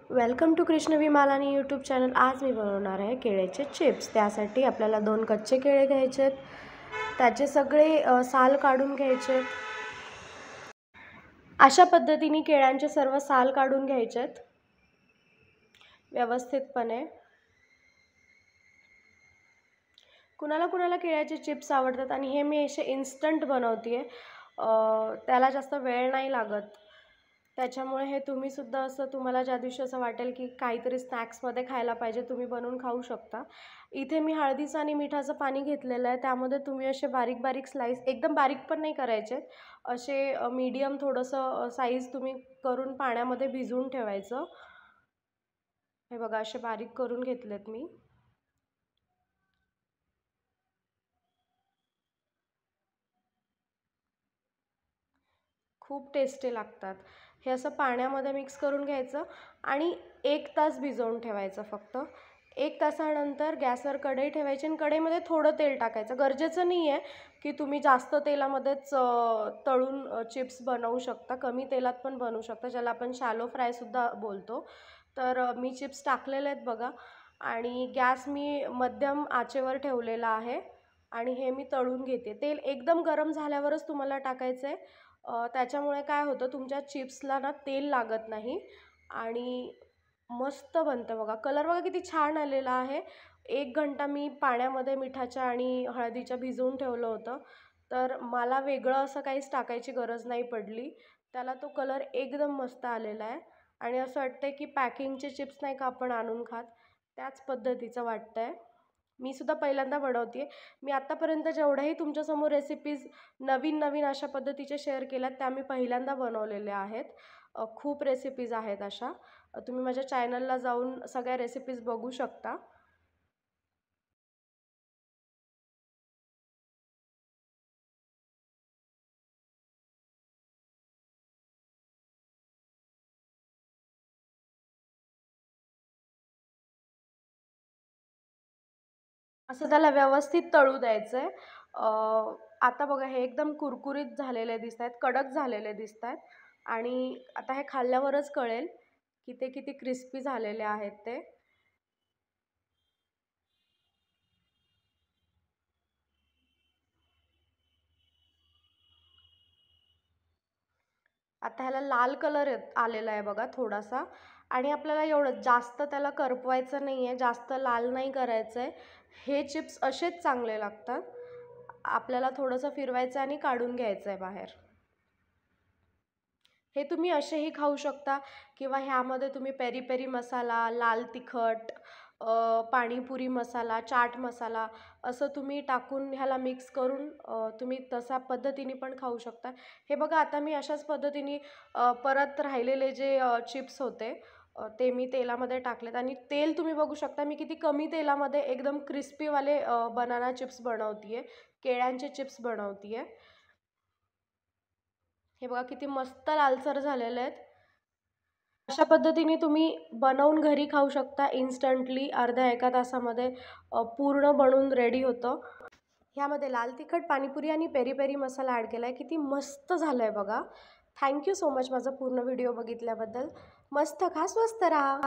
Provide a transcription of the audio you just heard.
Welcome to Krishna Vimalani YouTube channel. आज मी बनवणार आहे केळ्याचे चिप्स। त्यासाठी आपल्याला 2 कच्चे केळे घ्यायचे आहेत, त्याचे सगळे साल काढून घ्यायचे। अशा पद्धतीने केळ्यांचे सर्व साल काढून घ्यायचे व्यवस्थितपणे। कुणाला कुणाला केळ्याचे चिप्स आवडतात आणि हे मी असे इन्स्टंट बनवते, त्याला जास्त वेळ नाही लागत। त्याच्यामुळे हे तुम्ही सुद्धा असं तुम्हाला ज्या दिवशी असं वाटेल की काहीतरी स्नॅक्समध्ये खायला पाहिजे, तुम्ही बनवून खाऊ शकता। इथे मी हळदीचं आणि मिठाचं पाणी घेतलेलं आहे, त्यामध्ये तुम्ही असे बारीक बारीक स्लाइस, एकदम बारीक पण नाही करायचे, असे मीडियम थोडंसं साईज तुम्ही करून पाण्यामध्ये भिजवून ठेवायचं। हे बघा असे बारीक करून घेतलेत मी। खूप टेस्टी लागतात। हे असं पाण्यामध्ये मिक्स करून घ्यायचं आणि 1 तास भिजवून ठेवायचं फक्त। 1 तासानंतर गॅसवर कढई ठेवायची आणि कढईमध्ये थोडं तेल टाकायचं। गरजेचं नाही आहे की तुम्ही जास्त तेलामध्येच तळून चिप्स बनवू शकता, कमी तेलात पण बनवू शकता, ज्याला आपण शॅलो फ्रायसुद्धा बोलतो। तर मी चिप्स टाकलेले आहेत बघा, आणि गॅस मी मध्यम आचेवर ठेवलेला आहे आणि हे मी तळून घेते। तेल एकदम गरम झाल्यावरच तुम्हाला टाकायचं आहे, त्याच्यामुळे काय होतं तुमच्या चिप्सला ना तेल लागत नाही आणि मस्त बनतं बघा। कलर बघा किती छान आलेला आहे। 1 घंटा मी पाण्यामध्ये मिठाच्या आणि हळदीच्या भिजवून ठेवलं होतं, तर मला वेगळं असं काहीच टाकायची गरज नाही पडली। त्याला तो कलर एकदम मस्त आलेला आहे आणि असं वाटतंय की पॅकिंगचे चिप्स नाही का आपण आणून खात, त्याच पद्धतीचं वाटतंय। मी सुद्धा पहिल्यांदा बनवते। मी आत्तापर्यंत जेवढ्याही तुमच्यासमोर रेसिपीज नवीन नवीन अशा पद्धतीचे शेअर केल्यात, त्या मी पहिल्यांदा बनवलेल्या आहेत। खूप रेसिपीज आहेत अशा, तुम्ही माझ्या चॅनलला जाऊन सगळ्या रेसिपीज बघू शकता। असं त्याला व्यवस्थित तळू द्यायचं आहे। आता बघा हे एकदम कुरकुरीत झालेले दिसत आहेत, कडक झालेले दिसत आहेत आणि आता हे खाल्ल्यावरच कळेल की ते किती क्रिस्पी झालेले आहेत ते। आता ह्याला लाल कलर आलेला आहे बघा थोडासा, आणि आपल्याला एवढं जास्त त्याला करपवायचं नाही आहे, जास्त लाल नाही करायचं आहे। हे चिप्स असेच चांगले लागतात। आपल्याला थोडंसं फिरवायचं आणि काढून घ्यायचं आहे बाहेर। हे तुम्ही असेही खाऊ शकता किंवा ह्यामध्ये तुम्ही पेरी पेरी मसाला, लाल तिखट, पाणीपुरी मसाला, चाट मसाला असं तुम्ही टाकून ह्याला मिक्स करून तुम्ही तशा पद्धतीने पण खाऊ शकता। हे बघा आता मी अशाच पद्धतीने परत राहिलेले जे चिप्स होते ते मी तेलामध्ये टाकलेत आणि तेल तुम्ही बघू शकता मी किती कमी तेलामध्ये एकदम क्रिस्पीवाले बनाना चिप्स बनवते, केळ्यांचे चिप्स बनवते। हे बघा किती मस्त लालसर झालेले आहेत। अशा पद्धतीने तुम्ही बनवून घरी खाऊ शकता इन्स्टंटली, अर्ध्या 1 तासामध्ये पूर्ण बनून रेडी होतं। ह्यामध्ये लाल तिखट, पाणीपुरी आणि पेरी पेरी मसाला ॲड केला आहे, किती मस्त झालं आहे बघा। थँक्यू सो मच माझा पूर्ण व्हिडिओ बघितल्याबद्दल। मस्त खा, स्वस्त राहा।